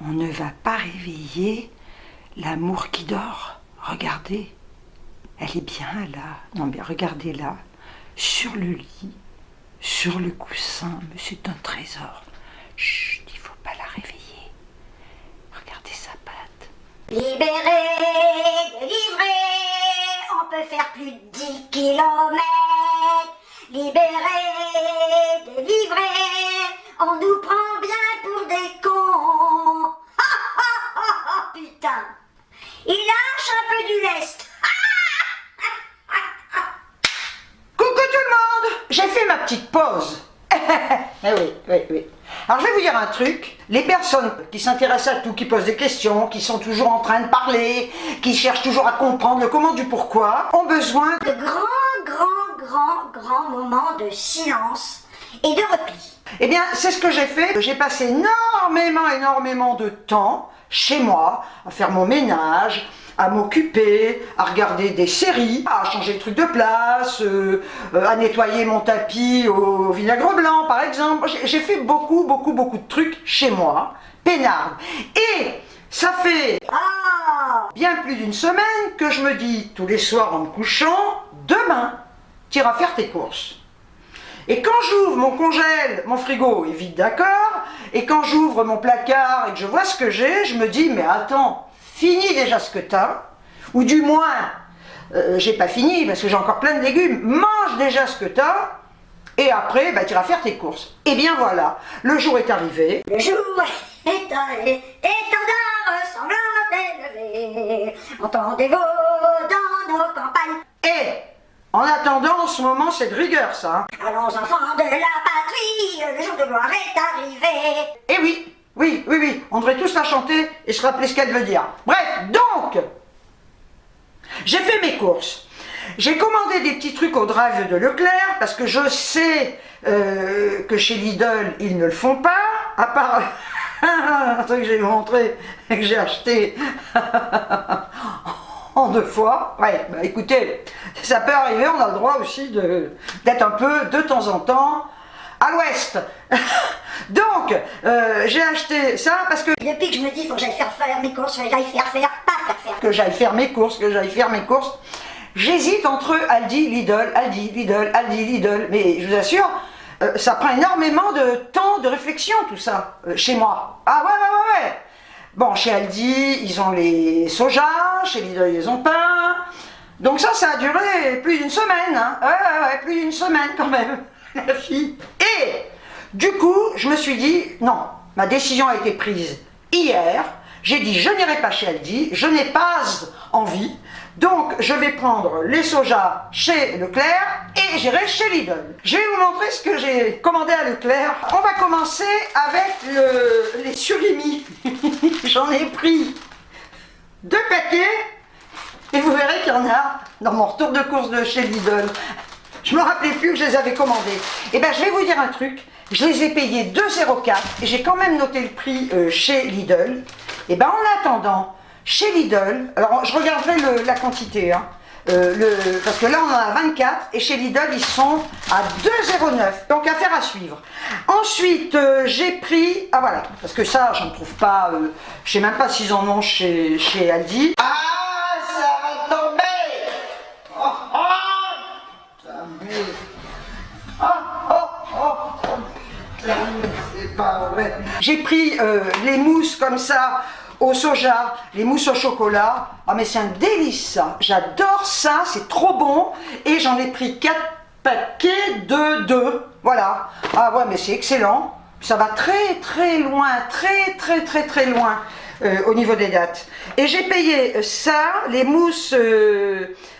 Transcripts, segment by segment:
on ne va pas réveiller l'amour qui dort. Regardez, elle est bien là. Non mais regardez là, sur le lit, sur le coussin, mais c'est un trésor. Chut, il ne faut pas la réveiller. Regardez sa patte. Libéré, délivré, on peut faire plus de 10 kilomètres. Libéré, délivré, on nous prend bien pour des cons. Putain, il lâche un peu du lest. Coucou tout le monde, j'ai fait ma petite pause. Eh oui. Alors je vais vous dire un truc, les personnes qui s'intéressent à tout, qui posent des questions, qui sont toujours en train de parler, qui cherchent toujours à comprendre le comment du pourquoi, ont besoin De grands moments de silence et de repli. Eh bien, c'est ce que j'ai fait. J'ai passé énormément de temps chez moi, à faire mon ménage, à m'occuper, à regarder des séries, à changer le truc de place, à nettoyer mon tapis au vinaigre blanc, par exemple. J'ai fait beaucoup de trucs chez moi, peinarde. Et ça fait bien plus d'une semaine que je me dis, tous les soirs en me couchant, demain, tu iras faire tes courses. Et quand j'ouvre mon congèle, mon frigo est vide, d'accord, et quand j'ouvre mon placard et que je vois ce que j'ai, je me dis, mais attends, finis déjà ce que t'as, ou du moins, j'ai pas fini parce que j'ai encore plein de légumes, mange déjà ce que t'as, et après, bah, tu iras faire tes courses. Et bien voilà, le jour est arrivé. Le jour est arrivé, étendard sanglant élevé, entendez-vous dans nos campagnes. Et en attendant, en ce moment, c'est de rigueur, ça. Hein. Allons enfants de la patrie, le jour de gloire est arrivé. Et oui, on devrait tous la chanter et se rappeler ce qu'elle veut dire. Bref, donc, j'ai fait mes courses. J'ai commandé des petits trucs au drive de Leclerc, parce que je sais que chez Lidl, ils ne le font pas, à part un truc que j'ai montré, que j'ai acheté en 2 fois. Ouais, bah écoutez, ça peut arriver, on a le droit aussi d'être un peu, de temps en temps, à l'ouest. Donc, j'ai acheté ça parce que... Depuis que je me dis, il faut que j'aille faire mes courses, que j'aille faire. Que j'aille faire mes courses, j'hésite entre Aldi, Lidl, mais je vous assure, ça prend énormément de temps de réflexion tout ça, chez moi. Ah ouais. Bon, chez Aldi, ils ont les sojas, chez Lidl, ils ont pas. Donc ça a duré plus d'une semaine, hein. Ouais, plus d'une semaine quand même, la fille. Et du coup, je me suis dit, non, ma décision a été prise hier. J'ai dit, je n'irai pas chez Aldi, je n'ai pas envie. Donc, je vais prendre les sojas chez Leclerc et j'irai chez Lidl. Je vais vous montrer ce que j'ai commandé à Leclerc. On va commencer avec les surimi. J'en ai pris 2 paquets et vous verrez qu'il y en a dans mon retour de course de chez Lidl. Je ne me rappelais plus que je les avais commandés. Et bien, je vais vous dire un truc. Je les ai payés 2,04 et j'ai quand même noté le prix chez Lidl. Et bien, en attendant, chez Lidl, alors je regarderai la quantité, hein, parce que là on en a 24 et chez Lidl ils sont à 2,09, donc affaire à suivre. Ensuite j'ai pris, ah voilà, parce que ça j'en trouve pas, je sais même pas s'ils en ont chez Aldi. Ah, ça va tomber. C'est pas vrai. J'ai pris les mousses comme ça au soja, les mousses au chocolat. Ah mais c'est un délice ça, j'adore ça, c'est trop bon. Et j'en ai pris 4 paquets de 2, voilà. Ah ouais mais c'est excellent, ça va très loin, très loin au niveau des dates. Et j'ai payé ça, les mousses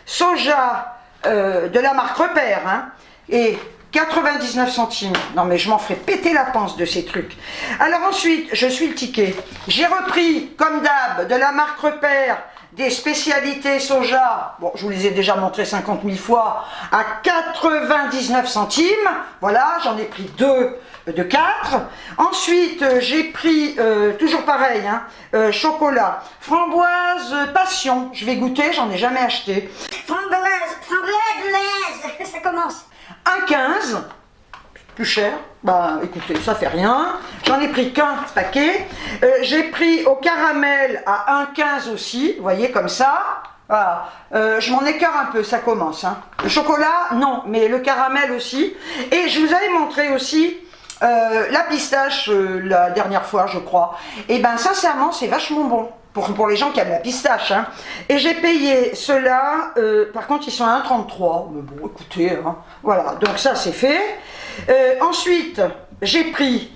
soja de la marque Repère, hein, et 99 centimes. Non mais je m'en ferai péter la panse de ces trucs. Alors ensuite, je suis le ticket. J'ai repris, comme d'hab, de la marque Repère, des spécialités soja. Bon, je vous les ai déjà montrées 50 000 fois, à 99 centimes. Voilà, j'en ai pris 2 de 4. Ensuite, j'ai pris, toujours pareil, hein, chocolat, framboise passion. Je vais goûter, j'en ai jamais acheté. Framboise, ça commence. 1,15. plus cher. Ben écoutez, ça fait rien. J'en ai pris qu'un paquet. J'ai pris au caramel à 1,15 aussi, vous voyez, comme ça. Voilà. Je m'en écarte un peu, ça commence. Hein. Le chocolat, non, mais le caramel aussi. Et je vous avais montré aussi la pistache la dernière fois, je crois. Et ben sincèrement, c'est vachement bon. Pour les gens qui aiment la pistache. Hein. Et j'ai payé ceux-là, par contre ils sont à 1,33. Mais bon, écoutez, hein. Voilà, donc ça c'est fait. Ensuite, j'ai pris,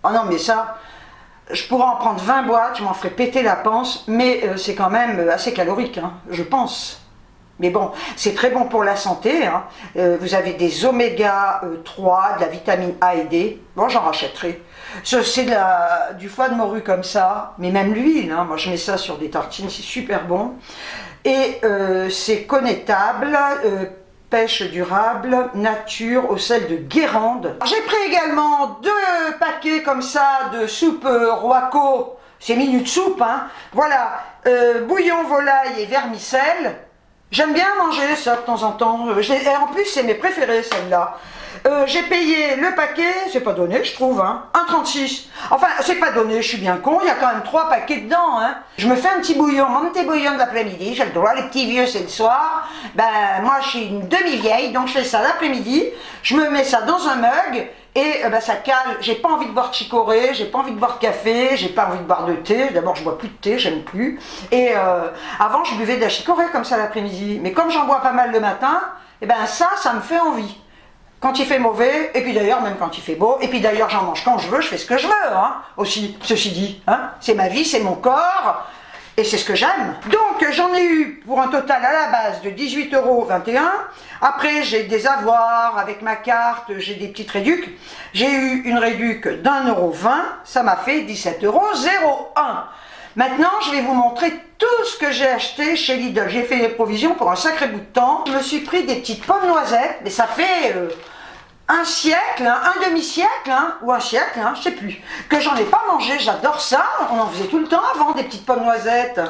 oh non mais ça, je pourrais en prendre 20 boîtes, je m'en ferais péter la panse, mais c'est quand même assez calorique, hein, je pense. Mais bon, c'est très bon pour la santé, hein. Vous avez des oméga 3, de la vitamine A et D, bon j'en rachèterai. C'est du foie de morue comme ça, mais même l'huile, hein. Moi je mets ça sur des tartines, c'est super bon. Et c'est connétable, pêche durable, nature, au sel de Guérande. J'ai pris également 2 paquets comme ça de soupe Roaco, c'est minute soupe, hein. Voilà, bouillon volaille et vermicelle. J'aime bien manger ça de temps en temps, et en plus c'est mes préférés celles-là. J'ai payé le paquet, c'est pas donné je trouve, hein, 1,36. Enfin c'est pas donné, je suis bien con, il y a quand même 3 paquets dedans. Hein. Je me fais un petit bouillon, mon petit bouillon de l'après-midi, j'ai le droit, les petits vieux c'est le soir. Ben moi je suis une demi-vieille, donc je fais ça l'après-midi, je me mets ça dans un mug. Et ben, ça cale, j'ai pas envie de boire de chicorée, j'ai pas envie de boire de café, j'ai pas envie de boire de thé, d'abord je bois plus de thé, j'aime plus. Et avant je buvais de la chicorée comme ça l'après-midi, mais comme j'en bois pas mal le matin, et ben ça me fait envie. Quand il fait mauvais, et puis d'ailleurs même quand il fait beau, et puis d'ailleurs j'en mange quand je veux, je fais ce que je veux, hein, aussi, ceci dit, hein, c'est ma vie, c'est mon corps, et c'est ce que j'aime. Donc j'en ai eu pour un total à la base de 18,21 €. Après j'ai des avoirs avec ma carte, j'ai des petites réducs. J'ai eu une réduc d'1,20 €, ça m'a fait 17,01 €. Maintenant je vais vous montrer tout ce que j'ai acheté chez Lidl. J'ai fait des provisions pour un sacré bout de temps. Je me suis pris des petites pommes noisettes, mais ça fait un siècle, hein, un demi-siècle, hein, ou un siècle, hein, je sais plus, que j'en ai pas mangé, j'adore ça, on en faisait tout le temps avant, des petites pommes noisettes.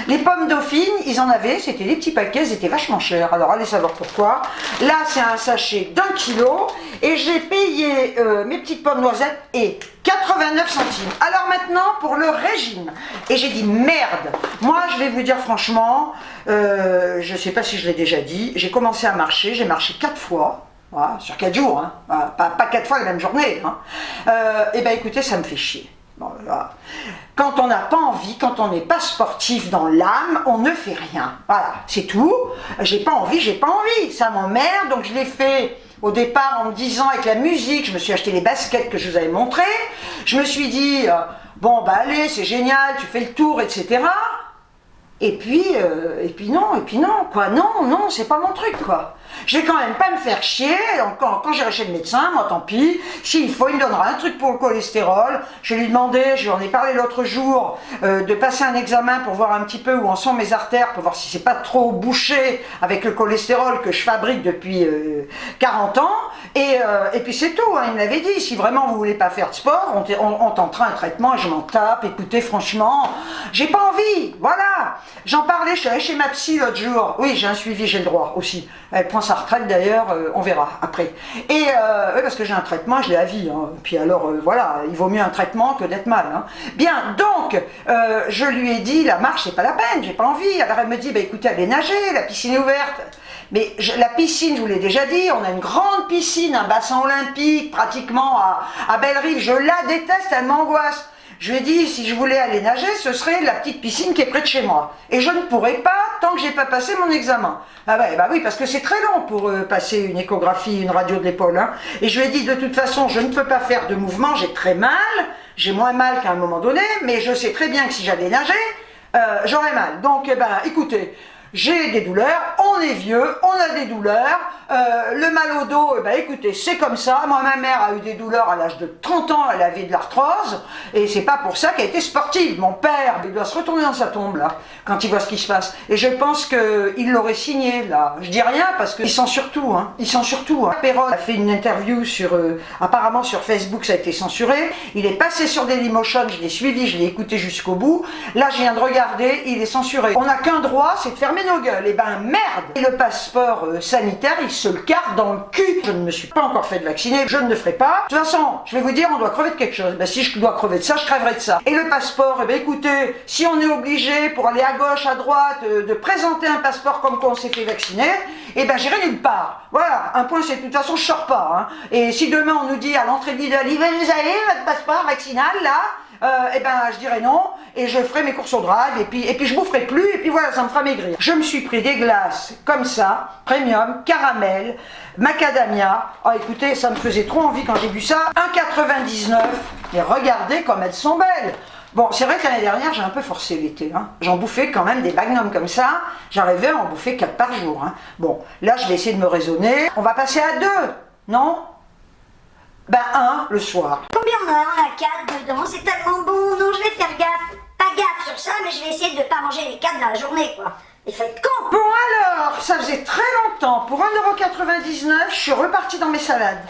Les pommes dauphines, ils en avaient, c'était des petits paquets, ils étaient vachement chers, alors allez savoir pourquoi. Là, c'est un sachet d'1 kilo, et j'ai payé mes petites pommes noisettes et 89 centimes. Alors maintenant, pour le régime, et j'ai dit merde, moi je vais vous dire franchement, je sais pas si je l'ai déjà dit, j'ai commencé à marcher, j'ai marché 4 fois, voilà, sur 4 jours, hein. Pas 4 fois la même journée. Hein. Et ben écoutez, ça me fait chier. Bon, voilà. Quand on n'a pas envie, quand on n'est pas sportif dans l'âme, on ne fait rien. Voilà, c'est tout. J'ai pas envie, ça m'emmerde, donc je l'ai fait au départ en me disant avec la musique, je me suis acheté les baskets que je vous avais montrées, je me suis dit, bon bah allez, c'est génial, tu fais le tour, etc. Et puis non, quoi, non, c'est pas mon truc, quoi. Je vais quand même pas me faire chier, quand j'irai chez le médecin, moi tant pis, s'il faut, il me donnera un truc pour le cholestérol. Je lui ai demandé, je lui en ai parlé l'autre jour, de passer un examen pour voir un petit peu où en sont mes artères, pour voir si c'est pas trop bouché avec le cholestérol que je fabrique depuis 40 ans, et puis c'est tout, hein, il me l'avait dit, si vraiment vous voulez pas faire de sport, on tentera un traitement et je m'en tape, écoutez, franchement, j'ai pas envie, voilà. J'en parlais, je suis allée chez ma psy l'autre jour, oui, j'ai un suivi, j'ai le droit aussi, elle prend sa retraite d'ailleurs, on verra après. Et oui, parce que j'ai un traitement, je l'ai à vie. Hein. Puis alors, voilà, il vaut mieux un traitement que d'être mal. Hein. Bien, donc, je lui ai dit, la marche, c'est pas la peine, j'ai pas envie. Alors elle me dit, bah écoutez, allez nager, la piscine est ouverte. Mais la piscine, je vous l'ai déjà dit, on a une grande piscine, un bassin olympique, pratiquement à Bellerive. Je la déteste, elle m'angoisse. Je lui ai dit, si je voulais aller nager, ce serait la petite piscine qui est près de chez moi. Et je ne pourrais pas tant que j'ai pas passé mon examen. Ah bah oui, parce que c'est très long pour passer une échographie, une radio de l'épaule. Hein. Et je lui ai dit, de toute façon, je ne peux pas faire de mouvement, j'ai très mal. J'ai moins mal qu'à un moment donné, mais je sais très bien que si j'allais nager, j'aurais mal. Donc, écoutez, j'ai des douleurs, on est vieux, on a des douleurs, le mal au dos, écoutez, c'est comme ça. Moi, ma mère a eu des douleurs à l'âge de 30 ans, elle avait de l'arthrose, et c'est pas pour ça qu'elle était sportive. Mon père, il doit se retourner dans sa tombe, là, quand il voit ce qui se passe. Et je pense qu'il l'aurait signé, là. Je dis rien, parce qu'ils censurent tout, hein. Ils censurent tout, hein. Perron a fait une interview sur, apparemment sur Facebook, ça a été censuré. Il est passé sur Dailymotion, je l'ai suivi, je l'ai écouté jusqu'au bout. Là, je viens de regarder, il est censuré. On n'a qu'un droit, c'est de fermer nos gueules. Et ben merde. Et le passeport sanitaire, il se le carre dans le cul. Je ne me suis pas encore fait vacciner, je ne le ferai pas. De toute façon, je vais vous dire, on doit crever de quelque chose. Ben si je dois crever de ça, je crèverai de ça. Et le passeport, eh ben écoutez, si on est obligé pour aller à gauche, à droite, de présenter un passeport comme quoi on s'est fait vacciner, eh ben j'irai nulle part. Voilà, un point c'est de toute façon je sors pas. Hein. Et si demain on nous dit à l'entrée de Lidl, vous avez votre passeport vaccinal là, eh ben je dirais non et je ferai mes courses au drive et puis je boufferai plus et puis voilà, ça me fera maigrir. Je me suis pris des glaces comme ça, premium, caramel, macadamia. Oh écoutez, ça me faisait trop envie quand j'ai bu ça. 1,99 et regardez comme elles sont belles. Bon, c'est vrai que l'année dernière, j'ai un peu forcé l'été. Hein. J'en bouffais quand même des magnums comme ça. J'arrivais à en bouffer 4 par jour. Hein. Bon, là, je vais essayer de me raisonner. On va passer à 2, non? Ben 1 le soir. Combien on a 4 dedans, c'est tellement bon. Non, je vais faire gaffe. Pas gaffe sur ça, mais je vais essayer de ne pas manger les 4 dans la journée, quoi. Il faut être con. Bon alors, ça faisait très longtemps. Pour 1,99 €, je suis repartie dans mes salades.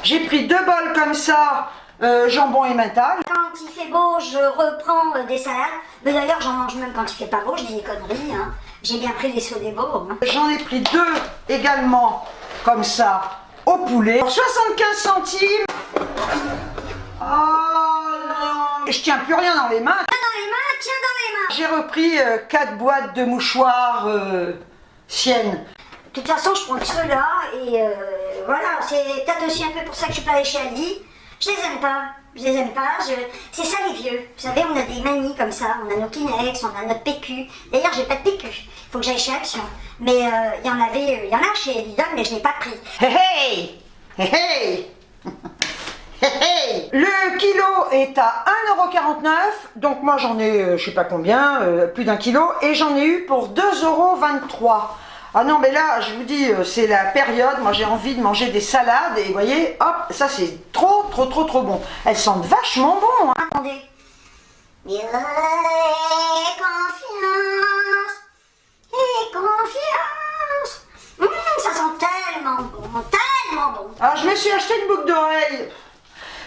J'ai pris 2 bols comme ça, jambon et mental. Quand il fait beau, je reprends des salades. Mais d'ailleurs, j'en mange même quand il fait pas beau, je dis des conneries. Hein. J'ai bien pris des sauts des beaux. Hein. J'en ai pris 2 également, comme ça, au poulet. Pour 75 centimes. Oh non. Je tiens plus rien dans les mains. Tiens dans les mains, tiens dans les mains. J'ai repris 4 boîtes de mouchoirs Sienne. De toute façon, je prends que ceux-là. Et voilà, c'est peut-être aussi un peu pour ça que je suis pas allée chez Aldi. Je les aime pas. Je les aime pas. C'est ça les vieux. Vous savez, on a des manies comme ça. On a nos Kleenex, on a notre PQ. D'ailleurs, j'ai pas de PQ. Il faut que j'aille chez Action. Mais il y en a chez Lidl, mais je n'ai pas pris. Hey hey! Hey hey! Hey hey! Le kilo est à 1,49 €. Donc moi j'en ai, je sais pas combien, plus d'1 kilo. Et j'en ai eu pour 2,23 €. Ah non mais là je vous dis c'est la période, moi j'ai envie de manger des salades et vous voyez hop ça c'est trop bon, elles sentent vachement bon hein. Attendez. Et confiance. Ça sent tellement bon, tellement bon. Alors je me suis acheté une boucle d'oreille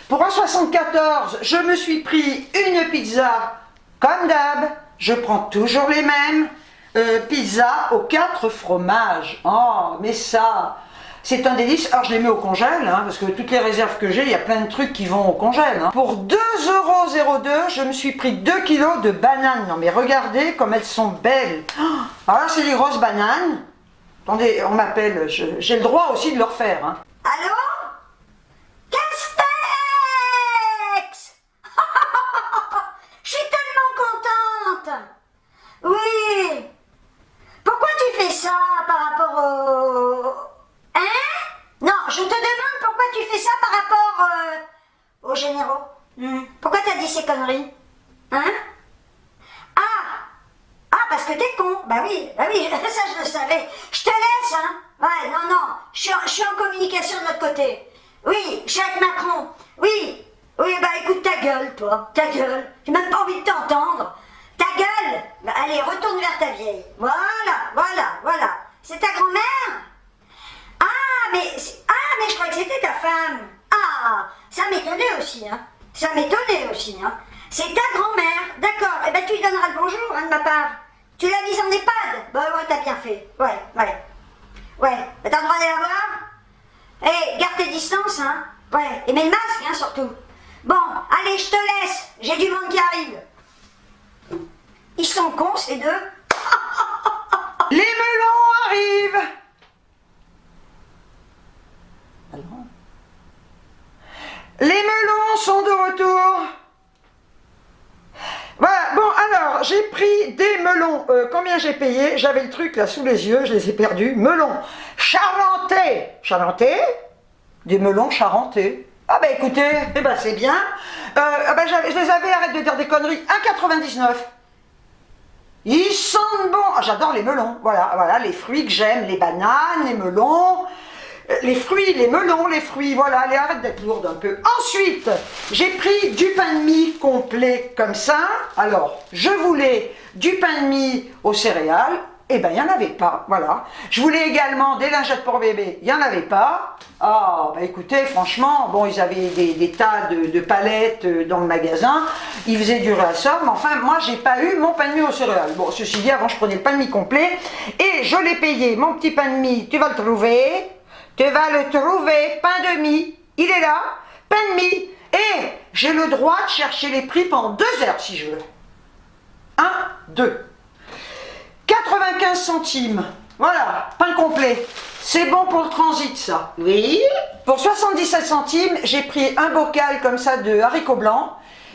pour 1,74 €, je me suis pris une pizza comme d'hab, je prends toujours les mêmes. Pizza aux 4 fromages. Oh, mais ça, c'est un délice. Alors, je les mets au congèle, hein, parce que toutes les réserves que j'ai, il y a plein de trucs qui vont au congèle. Hein. Pour 2,02 €, je me suis pris 2 kilos de bananes. Non, mais regardez comme elles sont belles. Oh, alors là, c'est des grosses bananes. Attendez, on m'appelle. J'ai le droit aussi de leur faire. Hein. Allô? Castex. Je suis tellement contente. Oui. Pourquoi tu fais ça par rapport au... Hein? Non, je te demande pourquoi tu fais ça par rapport aux généraux. Pourquoi t'as dit ces conneries? Hein? Ah, parce que t'es con. Bah oui, ça je le savais. Je te laisse, hein? Ouais, non, je suis en communication de l'autre côté. Oui, je suis avec Macron. Oui, bah écoute ta gueule, toi. Ta gueule. J'ai même pas envie de t'entendre. Ta gueule! Bah, allez, retourne vers ta vieille. Voilà. C'est ta grand-mère? Ah, mais je croyais que c'était ta femme. Ah, ça m'étonnait aussi, hein. C'est ta grand-mère. D'accord. Eh ben, tu lui donneras le bonjour, hein, de ma part. Tu l'as mise en EHPAD? Bah, ouais, t'as bien fait. Ouais. Bah, t'as le droit d'aller la voir? Eh, garde tes distances, hein. Ouais, et mets le masque, hein, surtout. Bon, allez, je te laisse. J'ai du monde qui arrive. Ils sont cons, ces deux. Les melons arrivent. Alors. Les melons sont de retour. Voilà, bon alors, j'ai pris des melons. Combien j'ai payé? J'avais le truc là sous les yeux, je les ai perdus. Melons charentais. Des melons charentais. Ah bah écoutez, c'est bien. Je les avais, arrête de dire des conneries, 1,99 €. Ils sentent bon. Ah, j'adore les melons. Voilà les fruits que j'aime, les bananes, les melons, les fruits, les melons, les fruits. Voilà, allez, arrête d'être lourde un peu. Ensuite, j'ai pris du pain de mie complet comme ça. Alors, je voulais du pain de mie aux céréales Eh ben, il n'y en avait pas, voilà. Je voulais également des lingettes pour bébé, il n'y en avait pas. Ah, bah écoutez, franchement, bon, ils avaient des tas de palettes dans le magasin, ils faisaient durer la somme, mais enfin, moi, j'ai pas eu mon pain de mie aux céréales. Bon, ceci dit, avant, je prenais le pain de mie complet, et je l'ai payé, mon petit pain de mie, tu vas le trouver, pain de mie, il est là, pain de mie, et j'ai le droit de chercher les prix pendant 2 heures, si je veux. 1, 2. 95 centimes, voilà, pain complet. C'est bon pour le transit, ça. Oui. Pour 77 centimes, j'ai pris un bocal comme ça de haricots blancs.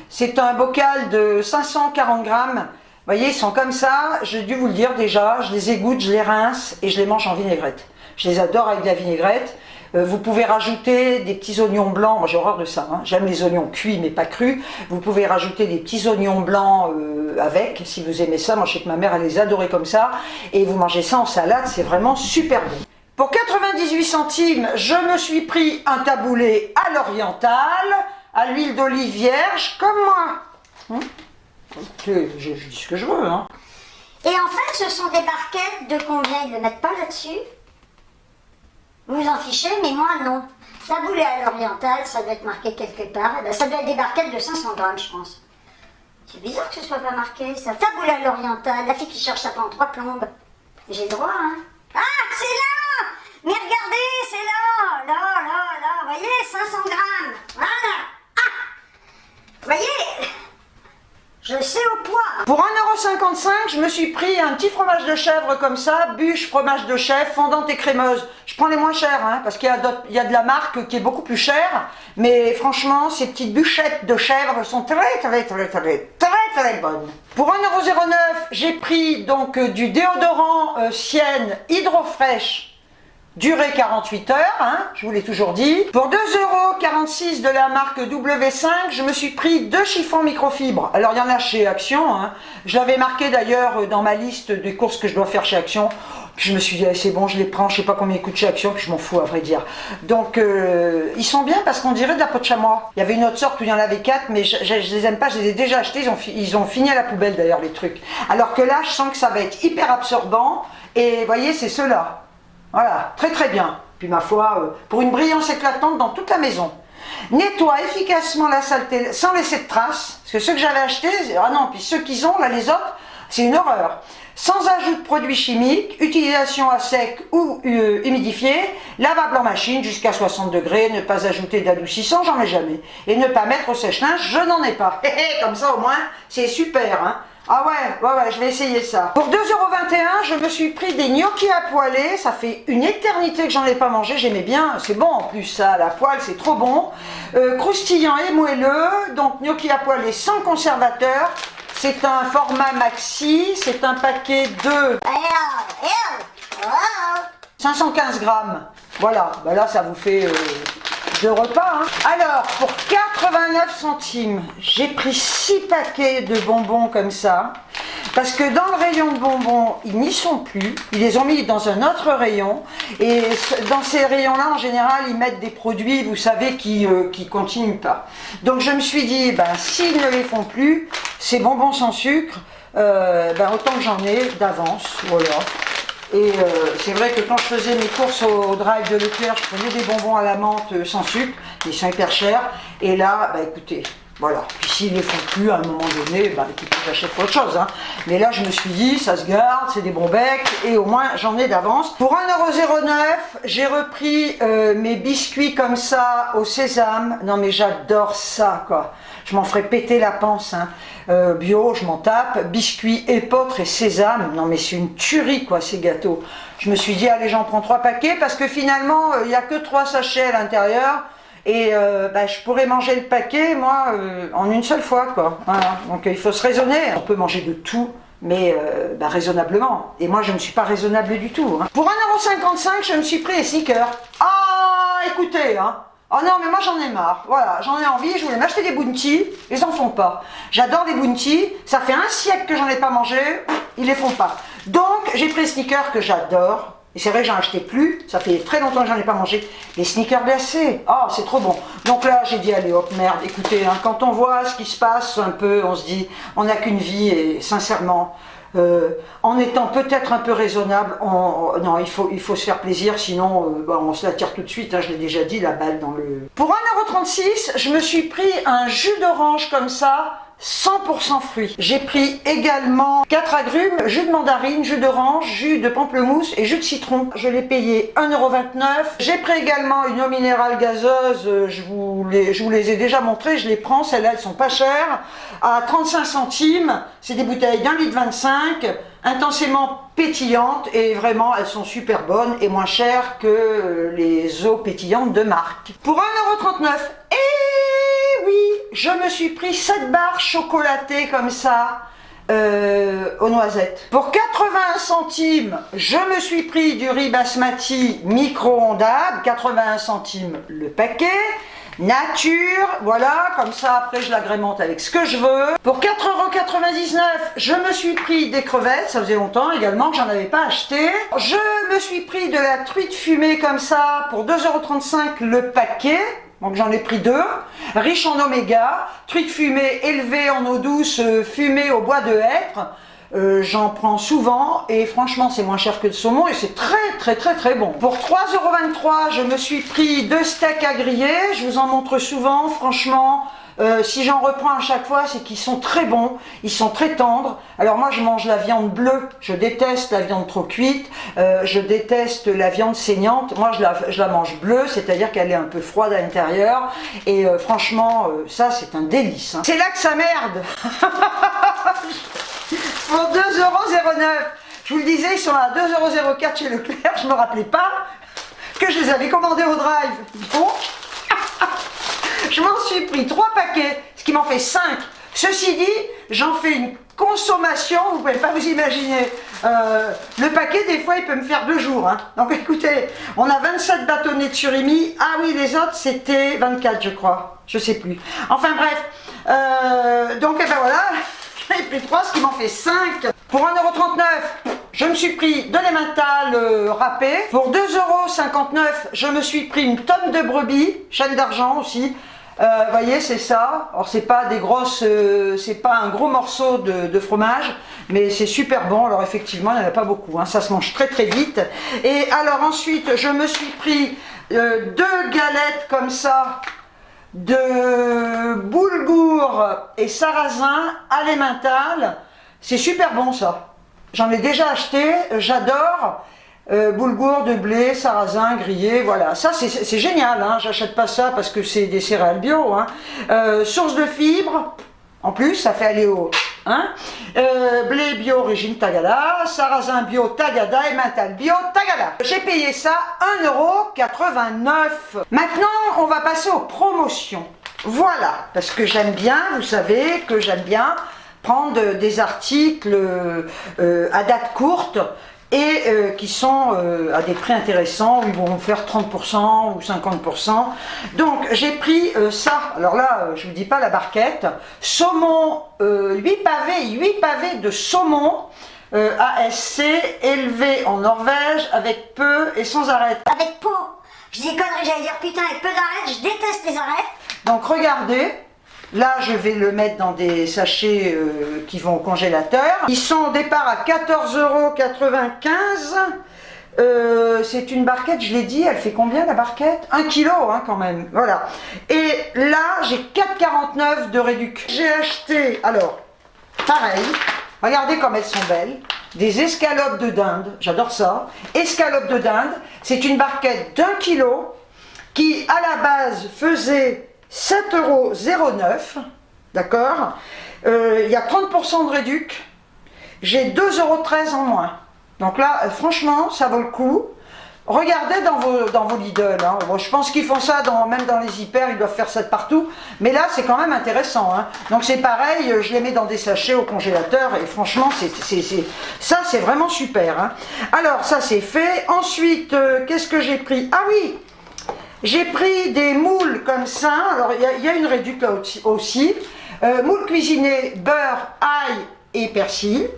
C'est un bocal de 540 grammes. Vous voyez, ils sont comme ça. J'ai dû vous le dire déjà. Je les égoutte, je les rince et je les mange en vinaigrette. Je les adore avec de la vinaigrette. Vous pouvez rajouter des petits oignons blancs. Moi, j'ai horreur de ça. Hein. J'aime les oignons cuits, mais pas crus. Vous pouvez rajouter des petits oignons blancs avec, si vous aimez ça. Moi, je sais que ma mère, elle les adorait comme ça. Et vous mangez ça en salade, c'est vraiment super bon. Pour 98 centimes, je me suis pris un taboulé à l'oriental, à l'huile d'olive vierge, comme moi. Je dis ce que je veux. Hein. Et en fait, ce sont des barquettes de combien? Ils ne le mettent pas là-dessus? Vous vous en fichez, mais moi non. Taboulé à l'oriental, ça doit être marqué quelque part. Ben, ça doit être des barquettes de 500 grammes, je pense. C'est bizarre que ce soit pas marqué, ça. Taboulé à l'oriental, la fille qui cherche ça pendant 3 plombes. J'ai le droit, hein. Ah, c'est là! Mais regardez, c'est là! Là, vous voyez, 500 grammes. Voilà. Ah! Vous voyez? Je sais au poids. Pour 1,55 €, je me suis pris un petit fromage de chèvre comme ça, bûche fromage de chèvre, fondante et crémeuse. Je prends les moins chers, hein, parce qu'il y a de la marque qui est beaucoup plus chère, mais franchement, ces petites bûchettes de chèvre sont très bonnes. Pour 1,09 €, j'ai pris donc du déodorant Sienne Hydrofresh. Durée 48 heures, hein, je vous l'ai toujours dit. Pour 2,46 € de la marque W5, je me suis pris 2 chiffons microfibres. Alors il y en a chez Action, hein. Je l'avais marqué d'ailleurs dans ma liste des courses que je dois faire chez Action. Puis je me suis dit, c'est bon, je les prends, je sais pas combien ils coûtent chez Action, puis je m'en fous à vrai dire. Donc ils sont bien parce qu'on dirait de la peau de chamois. Il y avait une autre sorte où il y en avait 4, mais je les aime pas, je les ai déjà achetés, ils ont fini à la poubelle d'ailleurs les trucs. Alors que là, je sens que ça va être hyper absorbant, et vous voyez, c'est ceux-là. Voilà, très très bien. Puis ma foi, pour une brillance éclatante dans toute la maison. Nettoie efficacement la saleté sans laisser de traces. Parce que ceux que j'avais achetés, ah non, puis ceux qu'ils ont, là les autres, c'est une horreur. Sans ajout de produits chimiques, utilisation à sec ou humidifié, lavable en machine jusqu'à 60 degrés, ne pas ajouter d'adoucissant, j'en ai jamais. Et ne pas mettre au sèche-linge, je n'en ai pas. Comme ça au moins, c'est super, hein. Ah ouais, je vais essayer ça. Pour 2,21 €, je me suis pris des gnocchis à poêler. Ça fait une éternité que j'en ai pas mangé. J'aimais bien. C'est bon en plus ça, à la poêle, c'est trop bon. Croustillant et moelleux. Donc gnocchis à poêler sans conservateur. C'est un format maxi. C'est un paquet de 515 grammes. Voilà, bah là ça vous fait 2 repas. Hein. Alors, pour 89 centimes, j'ai pris 6 paquets de bonbons comme ça. Parce que dans le rayon de bonbons, ils n'y sont plus. Ils les ont mis dans un autre rayon. Et dans ces rayons-là, en général, ils mettent des produits, vous savez, qui continuent pas. Donc je me suis dit, s'ils ne les font plus, ces bonbons sans sucre, autant que j'en ai d'avance. Voilà. Et c'est vrai que quand je faisais mes courses au drive de Leclerc, je prenais des bonbons à la menthe sans sucre, ils sont hyper chers. Et là, écoutez, voilà. Puis s'ils ne les font plus à un moment donné, écoutez, j'achète autre chose. Hein. Mais là, je me suis dit, ça se garde, c'est des bons becs, et au moins j'en ai d'avance. Pour 1,09 €, j'ai repris mes biscuits comme ça au sésame. Non mais j'adore ça, quoi. Je m'en ferais péter la panse. Hein. Bio, je m'en tape. Biscuits, épeautre et sésame. Non mais c'est une tuerie, quoi, ces gâteaux. Je me suis dit, allez, j'en prends 3 paquets, parce que finalement, il n'y a que 3 sachets à l'intérieur. Et je pourrais manger le paquet, moi, en une seule fois, quoi. Voilà. Donc il faut se raisonner. On peut manger de tout, mais raisonnablement. Et moi, je ne suis pas raisonnable du tout. Hein. Pour 1,55 €, je me suis pris les sneakers. Ah, écoutez, hein. Oh non, mais moi j'en ai marre. Voilà, j'en ai envie, je voulais m'acheter des bounty, ils en font pas. J'adore les bounty, ça fait un siècle que j'en ai pas mangé, ils les font pas. Donc, j'ai pris les sneakers que j'adore. Et c'est vrai que j'en achetais plus, ça fait très longtemps que j'en ai pas mangé. Les sneakers glacés, oh c'est trop bon. Donc là j'ai dit allez hop merde, écoutez, hein, quand on voit ce qui se passe un peu, on se dit on n'a qu'une vie et sincèrement, en étant peut-être un peu raisonnable. Non, il faut se faire plaisir, sinon on se la tire tout de suite, hein, je l'ai déjà dit, la balle dans le... Pour 1,36 €, je me suis pris un jus d'orange comme ça, 100% fruits. J'ai pris également 4 agrumes, jus de mandarine, jus d'orange, jus de pamplemousse et jus de citron. Je l'ai payé 1,29 €. J'ai pris également une eau minérale gazeuse, je vous les ai déjà montrées, je les prends, celles-là elles sont pas chères, à 35 centimes. C'est des bouteilles d'1,25 litre, intensément pétillantes et vraiment elles sont super bonnes et moins chères que les eaux pétillantes de marque. Pour 1,39 €, et oui, je me suis pris 7 barres chocolatées comme ça aux noisettes. Pour 81 centimes, je me suis pris du riz basmati micro-ondable, 81 centimes le paquet. Nature, voilà, comme ça après je l'agrémente avec ce que je veux. Pour 4,99 €, je me suis pris des crevettes, ça faisait longtemps également que j'en avais pas acheté. Je me suis pris de la truite fumée comme ça pour 2,35 € le paquet. Donc j'en ai pris 2, riche en oméga, truite fumée élevée en eau douce, fumée au bois de hêtre. J'en prends souvent et franchement c'est moins cher que le saumon et c'est très bon. Pour 3,23 €, je me suis pris 2 steaks à griller, je vous en montre souvent, franchement. Si j'en reprends à chaque fois, c'est qu'ils sont très bons, ils sont très tendres. Alors moi je mange la viande bleue, je déteste la viande trop cuite, je déteste la viande saignante. Moi je la mange bleue, c'est-à-dire qu'elle est un peu froide à l'intérieur. Et franchement, ça c'est un délice, hein. C'est là que ça merde. Pour 2,09 €, je vous le disais, ils sont à 2,04 € chez Leclerc, je ne me rappelais pas que je les avais commandés au drive. Donc, je m'en suis pris 3 paquets, ce qui m'en fait 5. Ceci dit, j'en fais une consommation, vous ne pouvez pas vous imaginer. Le paquet, des fois, il peut me faire 2 jours. Hein. Donc écoutez, on a 27 bâtonnets de surimi. Ah oui, les autres, c'était 24, je crois. Je ne sais plus. Enfin bref. Donc, eh ben voilà. J'en ai pris 3, ce qui m'en fait 5. Pour 1,39 €, je me suis pris de l'emmental râpé. Pour 2,59 €, je me suis pris une tonne de brebis, chaîne d'argent aussi. Vous voyez, c'est ça. Alors, c'est pas des grosses, c'est pas un gros morceau de fromage, mais c'est super bon. Alors, effectivement, il n'y en a pas beaucoup. Hein. Ça se mange très vite. Et alors, ensuite, je me suis pris 2 galettes comme ça de boulgour et sarrasin à l'emmental. C'est super bon ça. J'en ai déjà acheté, j'adore. Boulgour de blé, sarrasin, grillé, voilà. Ça c'est génial, hein. J'achète pas ça parce que c'est des céréales bio. Hein. Source de fibres, en plus ça fait aller au... Hein. Blé bio origine Tagada, sarrasin bio Tagada, emmental bio Tagada. J'ai payé ça 1,89 €. Maintenant, on va passer aux promotions. Voilà, parce que j'aime bien, vous savez que j'aime bien prendre des articles à date courte et qui sont à des prix intéressants, où ils vont faire 30% ou 50%. Donc j'ai pris ça, alors là je vous dis pas la barquette, saumon, 8 pavés de saumon ASC élevé en Norvège avec peu et sans arête. Avec peau. Je dis conneries, j'allais dire putain avec peu d'arêtes, je déteste les arêtes. Donc regardez, là je vais le mettre dans des sachets qui vont au congélateur. Ils sont au départ à 14,95 €. C'est une barquette, je l'ai dit, elle fait combien la barquette? 1 kg hein, quand même, voilà. Et là j'ai 4,49 € de réduc. J'ai acheté, alors, pareil, regardez comme elles sont belles. Des escalopes de dinde, j'adore ça. Escalopes de dinde, c'est une barquette d'1 kg qui à la base faisait 7,09 €, d'accord. Il y a 30% de réduc. J'ai 2,13 € en moins. Donc là, franchement, ça vaut le coup. Regardez dans vos Lidl. Hein. Bon, je pense qu'ils font ça même dans les hyper, ils doivent faire ça de partout. Mais là, c'est quand même intéressant. Hein. Donc c'est pareil, je les mets dans des sachets au congélateur et franchement, ça c'est vraiment super. Hein. Alors ça c'est fait. Ensuite, qu'est-ce que j'ai pris? Ah oui, j'ai pris des moules comme ça. Alors il y a une réduc là aussi. Moules cuisinés, beurre, ail et persil.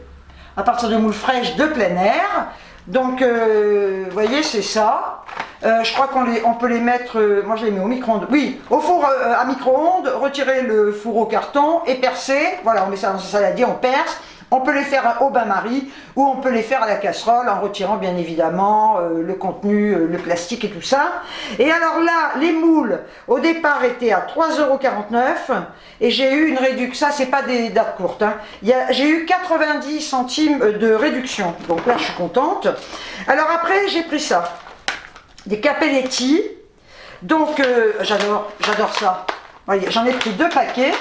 À partir de moules fraîches de plein air. Donc, vous voyez, c'est ça. Je crois qu'on peut les mettre, moi je les mets au micro-ondes. Oui, au four à micro-ondes, retirer le four au carton et percer. Voilà, on met ça dans un saladier, on perce. On peut les faire au bain-marie ou on peut les faire à la casserole en retirant bien évidemment le contenu, le plastique et tout ça. Et alors là, les moules au départ étaient à 3,49 € et j'ai eu une réduction, ça c'est pas des dates courtes, hein. J'ai eu 90 centimes de réduction, donc là je suis contente. Alors après j'ai pris ça, des Capelletti, donc j'adore ça. Voyez, j'en ai pris 2 paquets,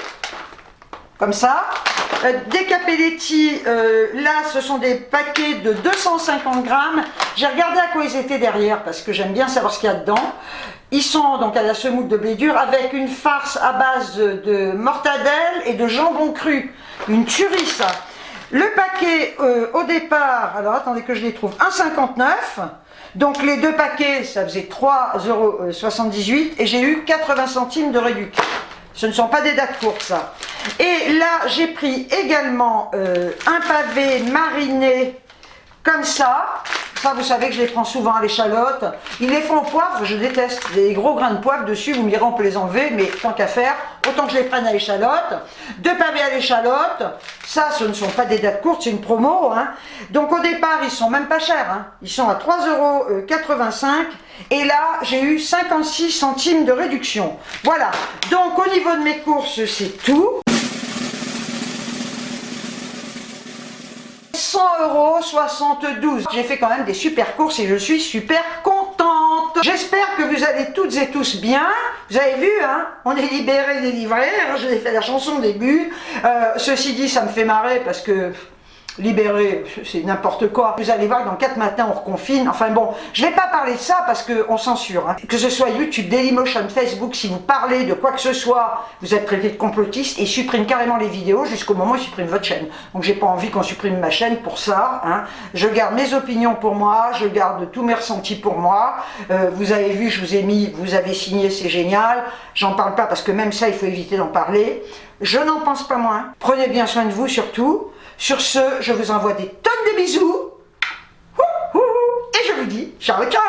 comme ça. Des Capelletti, là ce sont des paquets de 250 grammes. J'ai regardé à quoi ils étaient derrière parce que j'aime bien savoir ce qu'il y a dedans. Ils sont donc à la semoule de blé dur avec une farce à base de mortadelle et de jambon cru. Une tuerie ça. Le paquet au départ, alors attendez que je les trouve, 1,59 €. Donc les 2 paquets ça faisait 3,78 € et j'ai eu 80 centimes de réduction. Ce ne sont pas des dates courtes, ça. Et là, j'ai pris également un pavé mariné comme ça. Ça, vous savez que je les prends souvent à l'échalote. Ils les font au poivre, je déteste. Les gros grains de poivre dessus, vous me direz, on peut les enlever, mais tant qu'à faire, autant que je les prenne à l'échalote. 2 pavés à l'échalote. Ça, ce ne sont pas des dates courtes, c'est une promo, hein. Donc au départ, ils sont même pas chers, hein. Ils sont à 3,85 €. Et là, j'ai eu 56 centimes de réduction. Voilà. Donc au niveau de mes courses, c'est tout. 100,72 €. J'ai fait quand même des super courses et je suis super contente. J'espère que vous allez toutes et tous bien. Vous avez vu, hein, on est libérés, délivrés. Je vous ai fait la chanson au début. Ceci dit, ça me fait marrer parce que libéré, c'est n'importe quoi. Vous allez voir, dans 4 matins, on reconfine. Enfin bon, je vais pas parler de ça parce qu'on censure. Hein. Que ce soit YouTube, Dailymotion, Facebook, si vous parlez de quoi que ce soit, vous êtes traité de complotiste et supprime carrément les vidéos jusqu'au moment où ils suppriment votre chaîne. Donc j'ai pas envie qu'on supprime ma chaîne pour ça. Hein. Je garde mes opinions pour moi, je garde tous mes ressentis pour moi. Vous avez vu, je vous ai mis, vous avez signé, c'est génial. J'en parle pas parce que même ça, il faut éviter d'en parler. Je n'en pense pas moins. Prenez bien soin de vous surtout. Sur ce, je vous envoie des tonnes de bisous. Et je vous dis ciao ciao.